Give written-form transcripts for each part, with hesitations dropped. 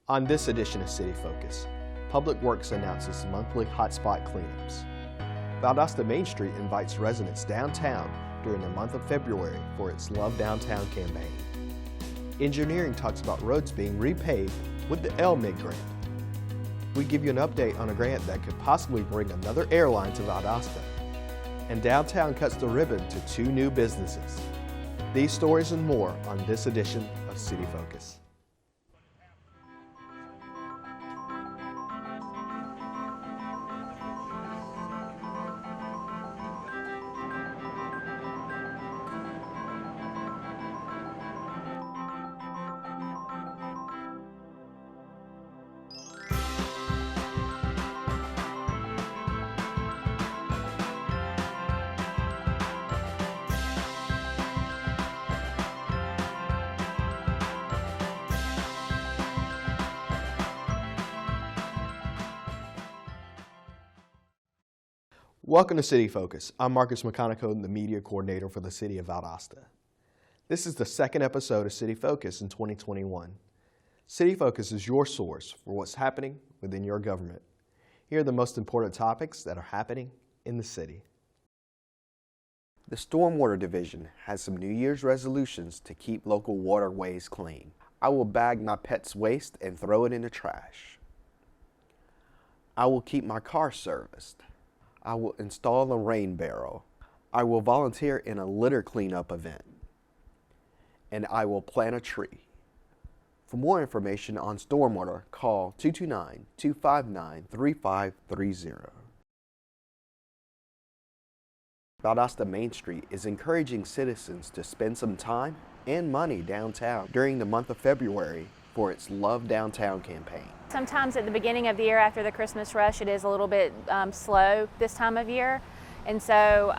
On this edition of City Focus, Public Works announces monthly hotspot cleanups. Valdosta Main Street invites residents downtown during the month of February for its Love Downtown campaign. Engineering talks about roads being repaved with the LMIG grant. We give you an update on a grant that could possibly bring another airline to Valdosta. And downtown cuts the ribbon to 2 new businesses. These stories and more on this edition of City Focus. Welcome to City Focus. I'm Marcus McConaughey, the media coordinator for the City of Valdosta. This is the second episode of City Focus in 2021. City Focus is your source for what's happening within your government. Here are the most important topics that are happening in the city. The Stormwater Division has some New Year's resolutions to keep local waterways clean. I will bag my pet's waste and throw it in the trash. I will keep my car serviced. I will install a rain barrel. I will volunteer in a litter cleanup event. And I will plant a tree. For more information on stormwater, call 229-259-3530. Valdosta Main Street is encouraging citizens to spend some time and money downtown during the month of February for its Love Downtown campaign. Sometimes at the beginning of the year after the Christmas rush, it is a little bit slow this time of year. And so,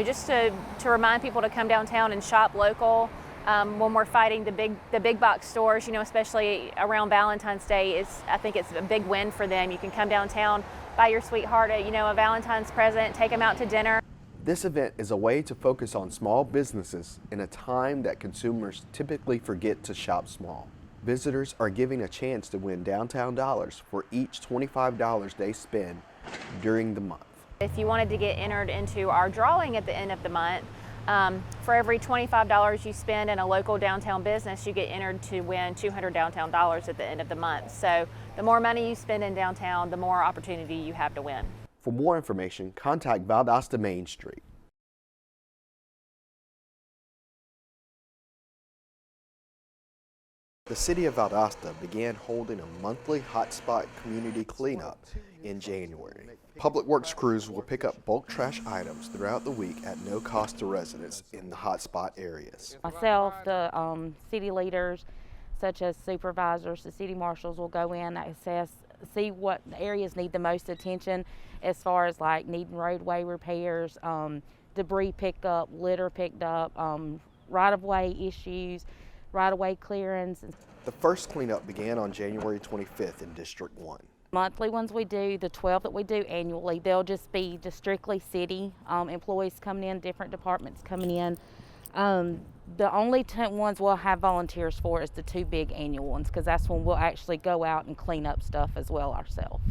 just to remind people to come downtown and shop local when we're fighting the big box stores, especially around Valentine's Day, I think it's a big win for them. You can come downtown, buy your sweetheart a Valentine's present, take them out to dinner. This event is a way to focus on small businesses in a time that consumers typically forget to shop small. Visitors are given a chance to win downtown dollars for each $25 they spend during the month. If you wanted to get entered into our drawing at the end of the month, for every $25 you spend in a local downtown business, you get entered to win $200 downtown dollars at the end of the month. So the more money you spend in downtown, the more opportunity you have to win. For more information, contact Valdosta Main Street. The City of Valdosta began holding a monthly hotspot community cleanup in January. Public Works crews will pick up bulk trash items throughout the week at no cost to residents in the hotspot areas. Myself, the city leaders, such as supervisors, the city marshals will go in, assess, see what areas need the most attention as far as like needing roadway repairs, debris picked up, litter picked up, right-of-way issues, right-of-way clearance. The first cleanup began on January 25th in District 1. Monthly ones we do, the 12 that we do annually, they'll just be just strictly city employees coming in, different departments coming in. The only ones we'll have volunteers for is the 2 big annual ones, because that's when we'll actually go out and clean up stuff as well ourselves.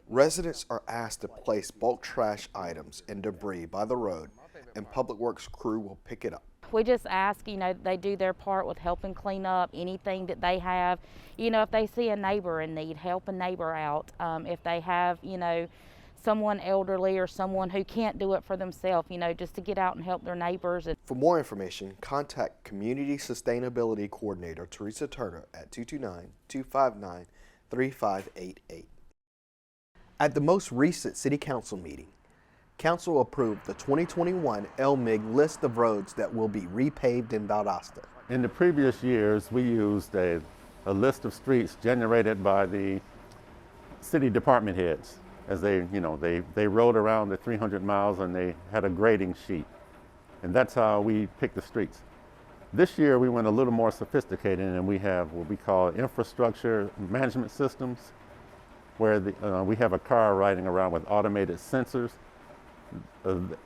Residents are asked to place bulk trash items and debris by the road, and Public Works crew will pick it up. We just ask, they do their part with helping clean up anything that they have. If they see a neighbor in need, help a neighbor out. If they have, someone elderly or someone who can't do it for themselves, just to get out and help their neighbors. For more information, contact Community Sustainability Coordinator Teresa Turner at 229-259-3588. At the most recent City Council meeting, Council approved the 2021 LMIG list of roads that will be repaved in Valdosta. In the previous years, we used a list of streets generated by the city department heads as they rode around the 300 miles and they had a grading sheet. And that's how we picked the streets. This year, we went a little more sophisticated and we have what we call infrastructure management systems, where we have a car riding around with automated sensors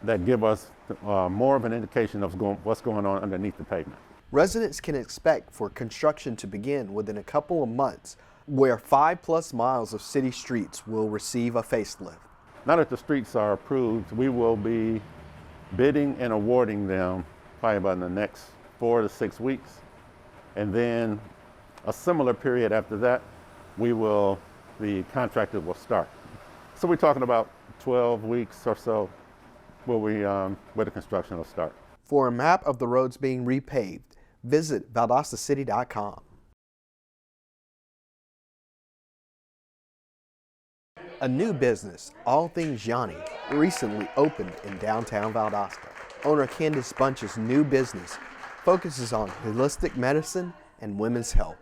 that give us more of an indication of what's going on underneath the pavement. Residents can expect for construction to begin within a couple of months where 5+ miles of city streets will receive a facelift. Now that the streets are approved, we will be bidding and awarding them probably about in the next 4 to 6 weeks. And then a similar period after that, the contractor will start. So we're talking about 12 weeks or so where the construction will start. For a map of the roads being repaved, visit valdostacity.com. A new business, All Things Giovanni, recently opened in downtown Valdosta. Owner Candace Bunch's new business focuses on holistic medicine and women's health.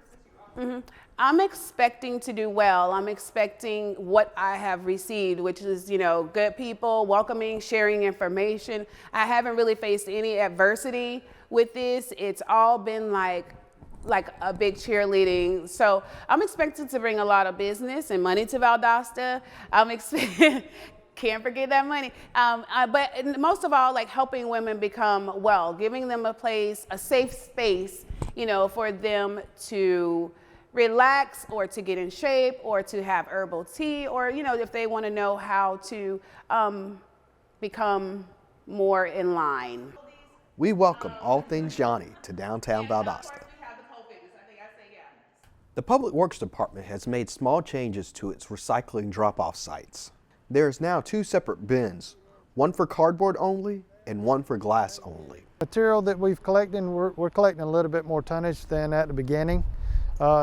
I'm expecting to do well. I'm expecting what I have received, which is, good people, welcoming, sharing information. I haven't really faced any adversity with this. It's all been like a big cheerleading. So I'm expecting to bring a lot of business and money to Valdosta. Can't forget that money. But most of all, helping women become well, giving them a place, a safe space, for them to relax or to get in shape or to have herbal tea or, if they want to know how to become more in line. We welcome All Things Giovanni to downtown Valdosta. The Public Works Department has made small changes to its recycling drop-off sites. There is now 2 separate bins, one for cardboard only and one for glass only. Material that we've collected, we're collecting a little bit more tonnage than at the beginning,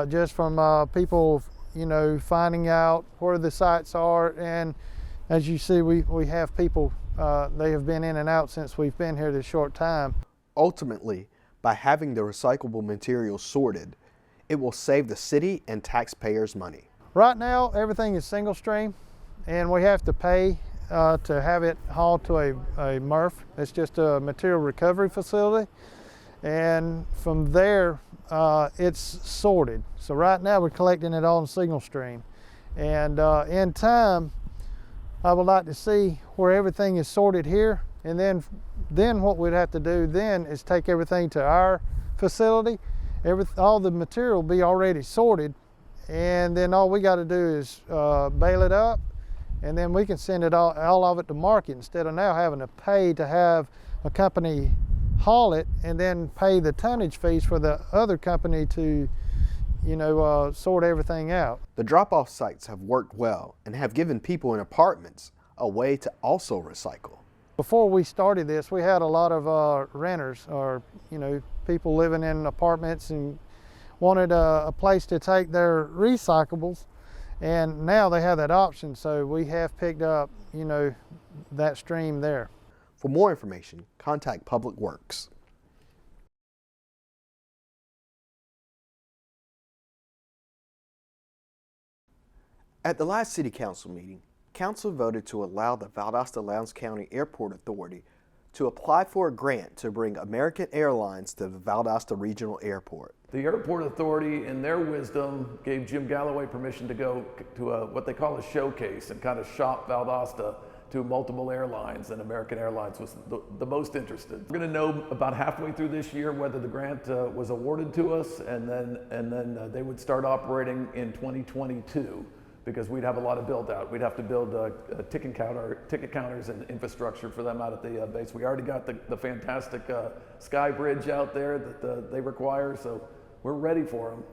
just from people, finding out where the sites are. And as you see, we have people, they have been in and out since we've been here this short time. Ultimately, by having the recyclable materials sorted, it will save the city and taxpayers money. Right now, everything is single stream, and we have to pay to have it hauled to a MRF. It's just a material recovery facility. And from there, it's sorted. So right now we're collecting it all in single stream. And in time, I would like to see where everything is sorted here. And then what we'd have to do then is take everything to our facility. All the material will be already sorted. And then all we got to do is bale it up, and then we can send it all of it to market instead of now having to pay to have a company haul it and then pay the tonnage fees for the other company to, sort everything out. The drop-off sites have worked well and have given people in apartments a way to also recycle. Before we started this, we had a lot of renters or, people living in apartments and wanted a place to take their recyclables, and now they have that option, so we have picked up, that stream there. For more information, contact Public Works. At the last City Council meeting, Council voted to allow the Valdosta-Lowndes County Airport Authority to apply for a grant to bring American Airlines to the Valdosta Regional Airport. The Airport Authority, in their wisdom, gave Jim Galloway permission to go to what they call a showcase and kind of shop Valdosta to multiple airlines, and American Airlines was the most interested. We're going to know about halfway through this year whether the grant was awarded to us, and then they would start operating in 2022. Because we'd have a lot of build out. We'd have to build ticket counters and infrastructure for them out at the base. We already got the fantastic sky bridge out there that they require, so we're ready for them.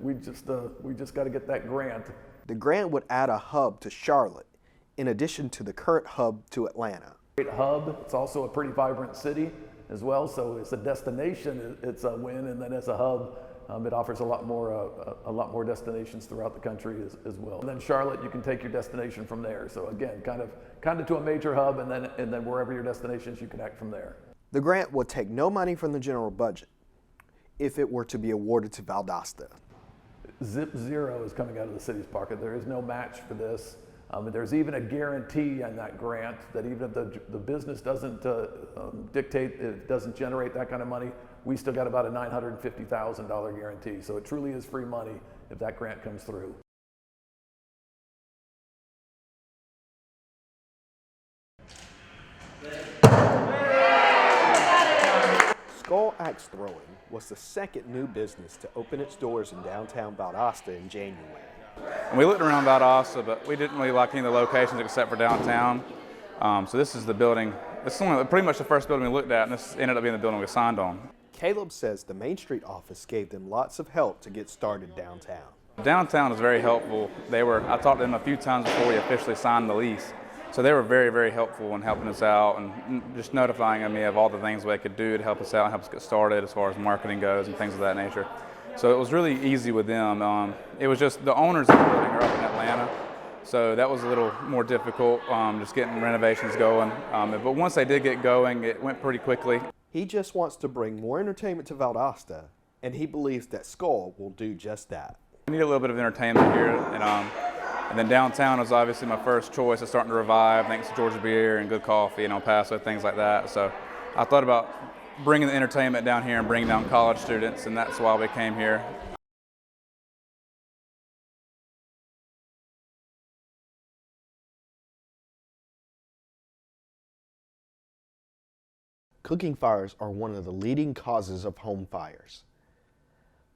We just got to get that grant. The grant would add a hub to Charlotte, in addition to the current hub to Atlanta. Great hub. It's also a pretty vibrant city as well. So as a destination, it's a win, and then as a hub, it offers a lot more destinations throughout the country as well. And then Charlotte, you can take your destination from there. So again, kind of to a major hub, and then wherever your destination is, you connect from there. The grant would take no money from the general budget if it were to be awarded to Valdosta. Zip zero is coming out of the city's pocket. There is no match for this. There's even a guarantee on that grant that even if the business doesn't dictate, it doesn't generate that kind of money, we still got about a $950,000 guarantee. So it truly is free money if that grant comes through. Skull Axe Throwing was the second new business to open its doors in downtown Valdosta in January. And we looked around Valdosta, but we didn't really like any of the locations except for downtown. So this is the building. This is pretty much the first building we looked at, and this ended up being the building we signed on. Caleb says the Main Street office gave them lots of help to get started downtown. Downtown is very helpful. I talked to them a few times before we officially signed the lease. So they were very, very helpful in helping us out and just notifying me of all the things they could do to help us out and help us get started as far as marketing goes and things of that nature. So it was really easy with them. It was just the owners of the building are up in Atlanta, so that was a little more difficult, just getting renovations going. But once they did get going, it went pretty quickly. He just wants to bring more entertainment to Valdosta, and he believes that Skull will do just that. We need a little bit of entertainment here, and then downtown was obviously my first choice. It's starting to revive thanks to Georgia Beer and good coffee and El Paso, things like that. So I thought about bringing the entertainment down here and bringing down college students, and that's why we came here. Cooking fires are one of the leading causes of home fires.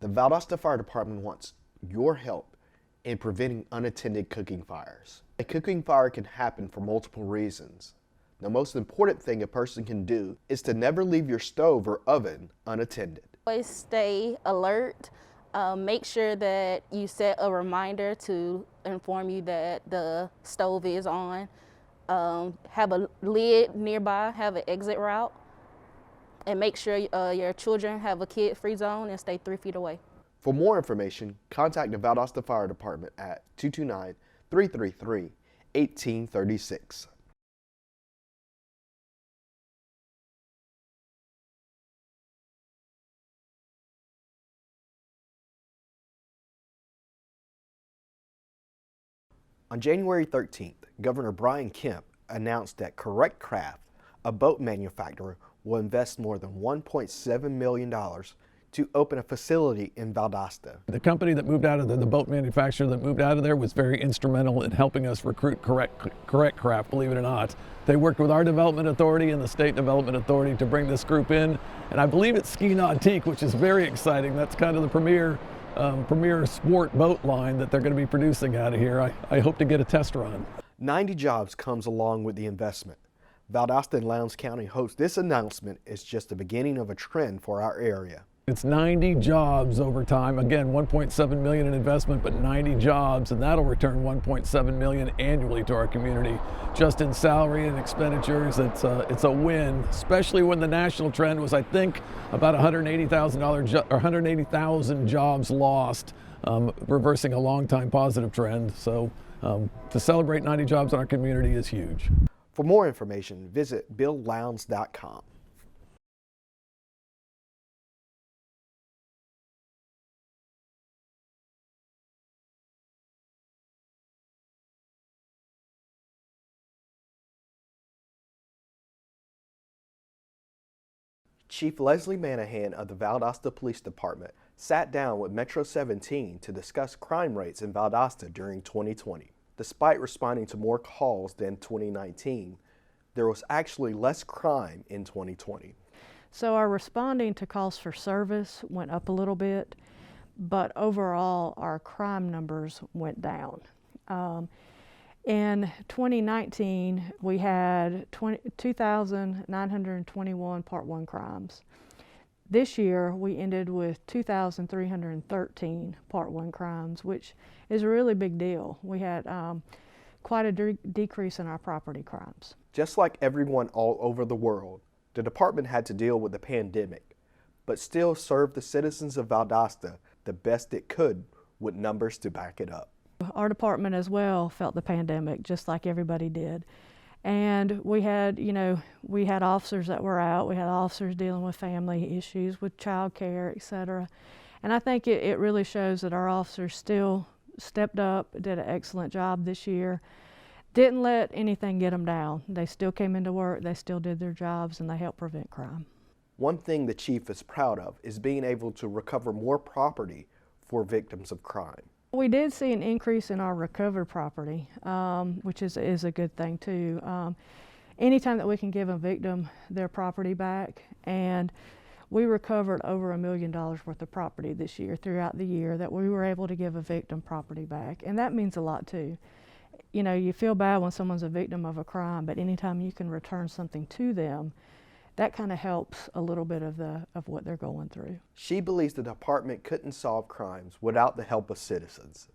The Valdosta Fire Department wants your help in preventing unattended cooking fires. A cooking fire can happen for multiple reasons. The most important thing a person can do is to never leave your stove or oven unattended. Always stay alert. Make sure that you set a reminder to inform you that the stove is on. Have a lid nearby, have an exit route, and make sure your children have a kid-free zone and stay 3 feet away. For more information, contact the Valdosta Fire Department at 229-333-1836. On January 13th, Governor Brian Kemp announced that Correct Craft, a boat manufacturer, will invest more than $1.7 million to open a facility in Valdosta. The company that moved out of the boat manufacturer that moved out of there was very instrumental in helping us recruit Correct Craft, believe it or not. They worked with our development authority and the state development authority to bring this group in. And I believe it's Ski Nautique, which is very exciting. That's kind of the premier sport boat line that they're going to be producing out of here. I hope to get a test run. 90 jobs comes along with the investment. Valdosta and Lowndes County hopes this announcement is just the beginning of a trend for our area. It's 90 jobs over time. Again, $1.7 million in investment, but 90 jobs, and that'll return $1.7 million annually to our community. Just in salary and expenditures, it's a win, especially when the national trend was, I think, about $180,000 jobs lost, reversing a long-time positive trend. So to celebrate 90 jobs in our community is huge. For more information, visit BillLowndes.com. Chief Leslie Manahan of the Valdosta Police Department sat down with Metro 17 to discuss crime rates in Valdosta during 2020. Despite responding to more calls than 2019, there was actually less crime in 2020. So our responding to calls for service went up a little bit, but overall our crime numbers went down. In 2019, we had 2,921 Part 1 crimes. This year, we ended with 2,313 Part 1 crimes, which is a really big deal. We had quite a decrease in our property crimes. Just like everyone all over the world, the department had to deal with the pandemic, but still served the citizens of Valdosta the best it could with numbers to back it up. Our department as well felt the pandemic just like everybody did. And we had officers that were out, we had officers dealing with family issues, with child care, etc. And I think it really shows that our officers still stepped up, did an excellent job this year, didn't let anything get them down. They still came into work, they still did their jobs, and they helped prevent crime. One thing the chief is proud of is being able to recover more property for victims of crime. We did see an increase in our recovered property, which is a good thing too. Anytime that we can give a victim their property back, and We recovered over $1 million worth of property this year, throughout the year, that we were able to give a victim property back. And that means a lot too. You know, you feel bad when someone's a victim of a crime, but anytime you can return something to them, that kind of helps a little bit of what they're going through. She believes the department couldn't solve crimes without the help of citizens.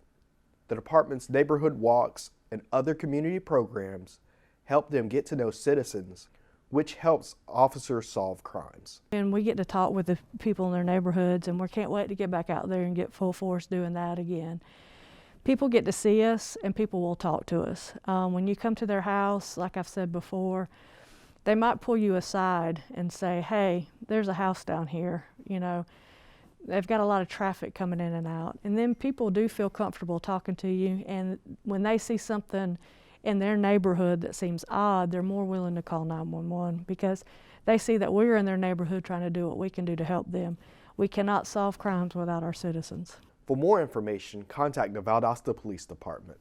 The department's neighborhood walks and other community programs help them get to know citizens, which helps officers solve crimes. And we get to talk with the people in their neighborhoods, and we can't wait to get back out there and get full force doing that again. People get to see us, and people will talk to us. When you come to their house, like I've said before, they might pull you aside and say, hey, there's a house down here, you know. They've got a lot of traffic coming in and out. And then people do feel comfortable talking to you, and when they see something in their neighborhood that seems odd, they're more willing to call 911 because they see that we're in their neighborhood trying to do what we can do to help them. We cannot solve crimes without our citizens. For more information, contact the Valdosta Police Department.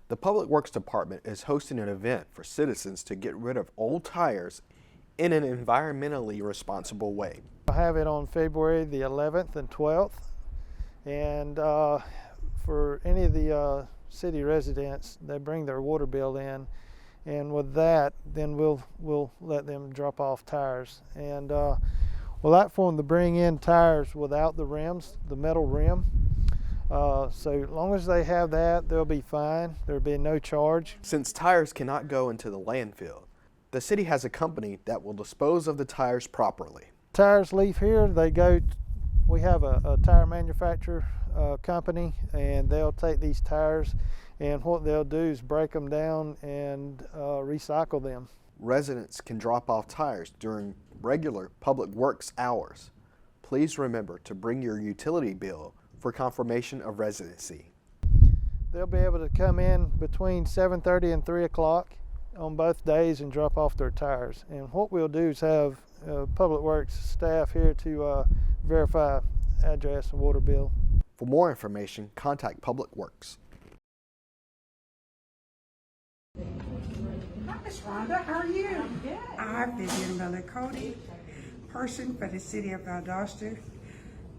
The Public Works Department is hosting an event for citizens to get rid of old tires in an environmentally responsible way. I have it on February the 11th and 12th, and for any of the city residents, they bring their water bill in, and with that, then we'll let them drop off tires. And we'll like for them to bring in tires without the rims, the metal rim. So as long as they have that, they'll be fine. There'll be no charge. Since tires cannot go into the landfill, the city has a company that will dispose of the tires properly. Tires leave here, they go, we have a tire manufacturer company, and they'll take these tires, and what they'll do is break them down and recycle them. Residents can drop off tires during regular public works hours. Please remember to bring your utility bill for confirmation of residency. They'll be able to come in between 7:30 and 3 o'clock on both days and drop off their tires. And what we'll do is have Public Works staff here to verify address and water bill. For more information, contact Public Works. Hi, Miss Rhonda. How are you? I'm good. I'm Vivian Miller Cody, person for the city of Valdosta,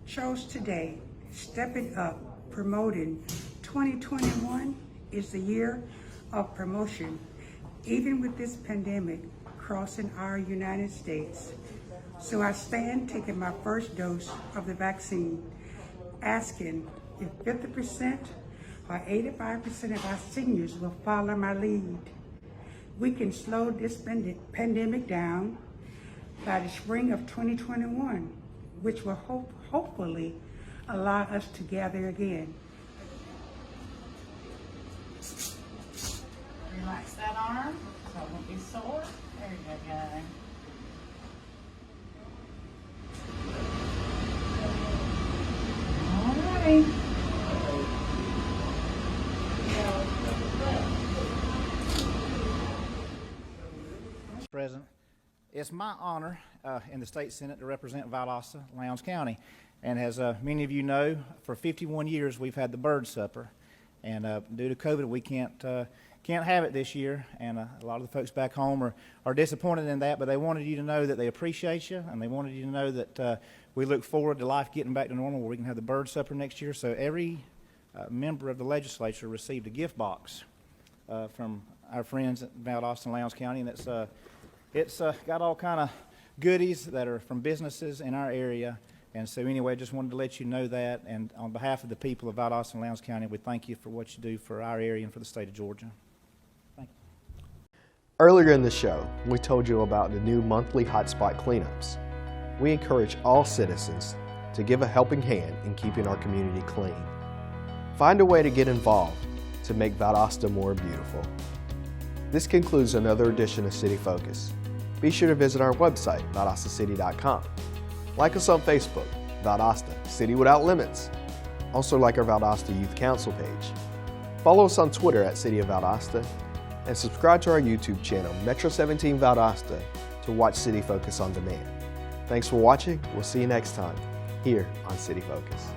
chose today, stepping up, promoting 2021 is the year of promotion, even with this pandemic crossing our United States. So I stand taking my first dose of the vaccine, asking if 50% or 85% of our seniors will follow my lead. We can slow this pandemic down by the spring of 2021, which will hopefully allow us to gather again. Relax that arm so it won't be sore. There you go. All right. Mr. President, it's my honor in the State Senate to represent Valdosta, Lowndes County. And as many of you know, for 51 years we've had the bird supper, and due to COVID we can't have it this year, and a lot of the folks back home are disappointed in that, but they wanted you to know that they appreciate you, and they wanted you to know that we look forward to life getting back to normal where we can have the bird supper next year. So every member of the legislature received a gift box from our friends at Valdosta and Lowndes County, and it's got all kind of goodies that are from businesses in our area. And so anyway, I just wanted to let you know that, and on behalf of the people of Valdosta and Lowndes County, we thank you for what you do for our area and for the state of Georgia. Thank you. Earlier in the show, we told you about the new monthly hotspot cleanups. We encourage all citizens to give a helping hand in keeping our community clean. Find a way to get involved to make Valdosta more beautiful. This concludes another edition of City Focus. Be sure to visit our website, valdostacity.com. Like us on Facebook, Valdosta, City Without Limits. Also like our Valdosta Youth Council page. Follow us on Twitter at City of Valdosta, and subscribe to our YouTube channel, Metro 17 Valdosta, to watch City Focus on demand. Thanks for watching. We'll see you next time here on City Focus.